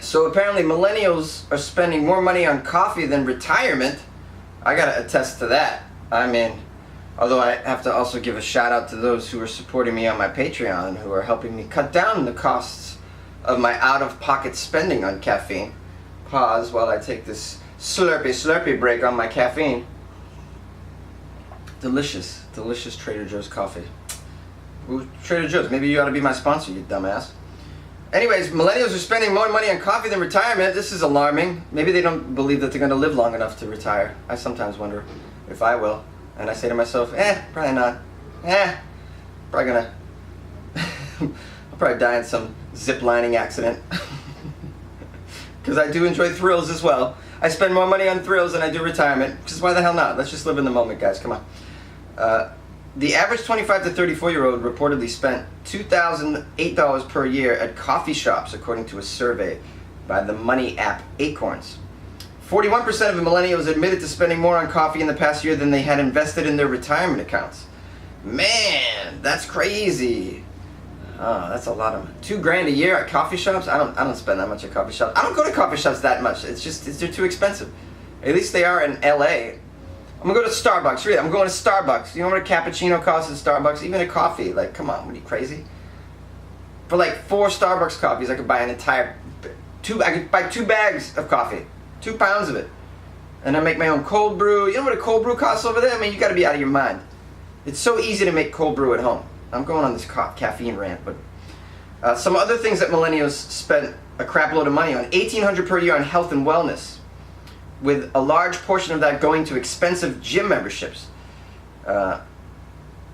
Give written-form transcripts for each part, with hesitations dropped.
So apparently millennials are spending more money on coffee than retirement. I gotta attest to that. I mean, although I have to also give a shout out to those who are supporting me on my Patreon, who are helping me cut down the costs of my out-of-pocket spending on caffeine. Pause while I take this slurpy break on my caffeine. Delicious, delicious Trader Joe's coffee. Ooh, Trader Joe's, maybe you ought to be my sponsor, you dumbass. Anyways, millennials are spending more money on coffee than retirement. This is alarming. Maybe they don't believe that they're going to live long enough to retire. I sometimes wonder if I will. And I say to myself, probably not. Probably gonna... I'll probably die in some zip-lining accident. Because I do enjoy thrills as well. I spend more money on thrills than I do retirement. Because why the hell not? Let's just live in the moment, guys. Come on. The average 25 to 34-year-old reportedly spent $2,008 per year at coffee shops, according to a survey by the money app Acorns. 41% of the millennials admitted to spending more on coffee in the past year than they had invested in their retirement accounts. Man, that's crazy. Oh, that's a lot of $2,000 a year at coffee shops. I don't spend that much at coffee shops. I don't go to coffee shops that much. They're too expensive. At least they are in LA. I'm gonna go to Starbucks. Really, I'm going to Starbucks. You know what a cappuccino costs at Starbucks? Even a coffee. Like, come on, what are you, crazy? For like 4 Starbucks coffees, I could buy an entire I could buy 2 bags of coffee, 2 pounds of it, and I make my own cold brew. You know what a cold brew costs over there? I mean, you got to be out of your mind. It's so easy to make cold brew at home. I'm going on this caffeine rant, but some other things that millennials spent a crap load of money on: $1,800 per year on health and wellness, with a large portion of that going to expensive gym memberships.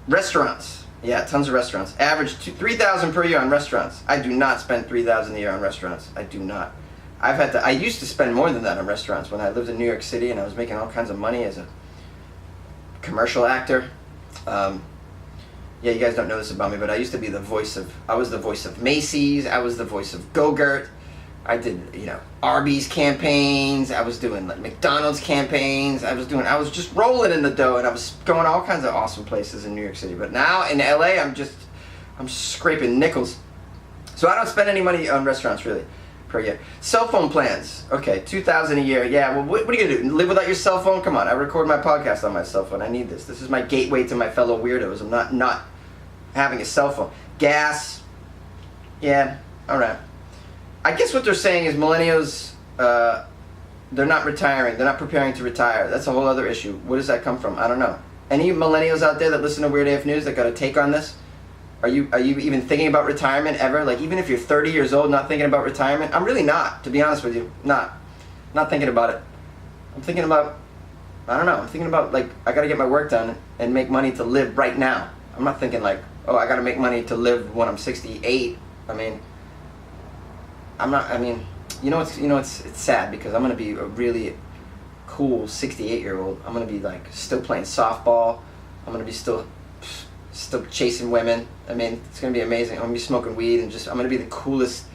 Restaurants, yeah, tons of restaurants. Average $3,000 per year on restaurants. I do not spend $3,000 a year on restaurants. I do not. I used to spend more than that on restaurants when I lived in New York City and I was making all kinds of money as a commercial actor. Yeah, you guys don't know this about me, but I used to be I was the voice of Macy's, I was the voice of Go-Gurt. I did, Arby's campaigns, I was doing like McDonald's campaigns, I was just rolling in the dough, and I was going all kinds of awesome places in New York City. But now in LA, I'm scraping nickels. So I don't spend any money on restaurants really per year. Cell phone plans, okay, $2,000 a year. Yeah, well, what are you gonna do? Live without your cell phone? Come on, I record my podcast on my cell phone. I need this. This is my gateway to my fellow weirdos. I'm not having a cell phone. Gas, yeah, all right. I guess what they're saying is millennials, they're not retiring. They're not preparing to retire. That's a whole other issue. Where does that come from? I don't know. Any millennials out there that listen to Weird AF News that got a take on this? Are you even thinking about retirement ever? Like, even if you're 30 years old, not thinking about retirement? I'm really not, to be honest with you. Not thinking about it. I'm thinking about, I don't know. I'm thinking about, like, I got to get my work done and make money to live right now. I'm not thinking like, oh, I got to make money to live when I'm 68. It's sad because I'm going to be a really cool 68-year-old. I'm going to be like still playing softball. I'm going to be still chasing women. It's going to be amazing. I'm going to be smoking weed and I'm going to be the coolest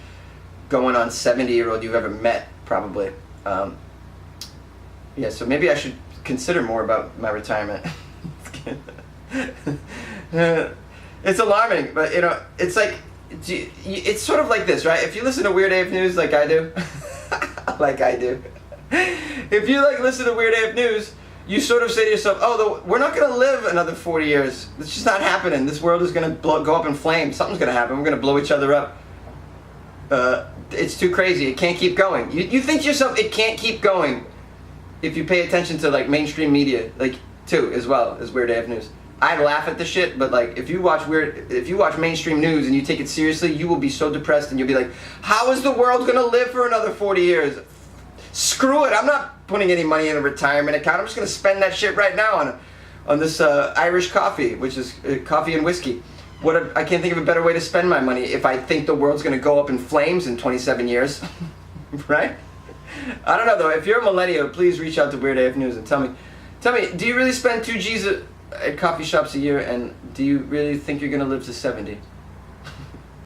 going on 70-year-old you've ever met, probably. Yeah, so maybe I should consider more about my retirement. It's alarming, but it's like, it's sort of like this, right? If you listen to Weird AF News like I do, if you listen to Weird AF News, you sort of say to yourself, oh, we're not going to live another 40 years. It's just not happening. This world is going to go up in flames. Something's going to happen. We're going to blow each other up. It's too crazy. It can't keep going. You think to yourself, it can't keep going if you pay attention to mainstream media, too, as well as Weird AF News. I laugh at the shit, but if you watch mainstream news and you take it seriously, you will be so depressed and you'll be like, how is the world going to live for another 40 years? Screw it, I'm not putting any money in a retirement account. I'm just going to spend that shit right now on this Irish coffee, which is coffee and whiskey. I can't think of a better way to spend my money if I think the world's going to go up in flames in 27 years. Right? I don't know, though. If you're a millennial, please reach out to Weird AF News and tell me, do you really spend 2 G's at coffee shops a year, and do you really think you're going to live to 70?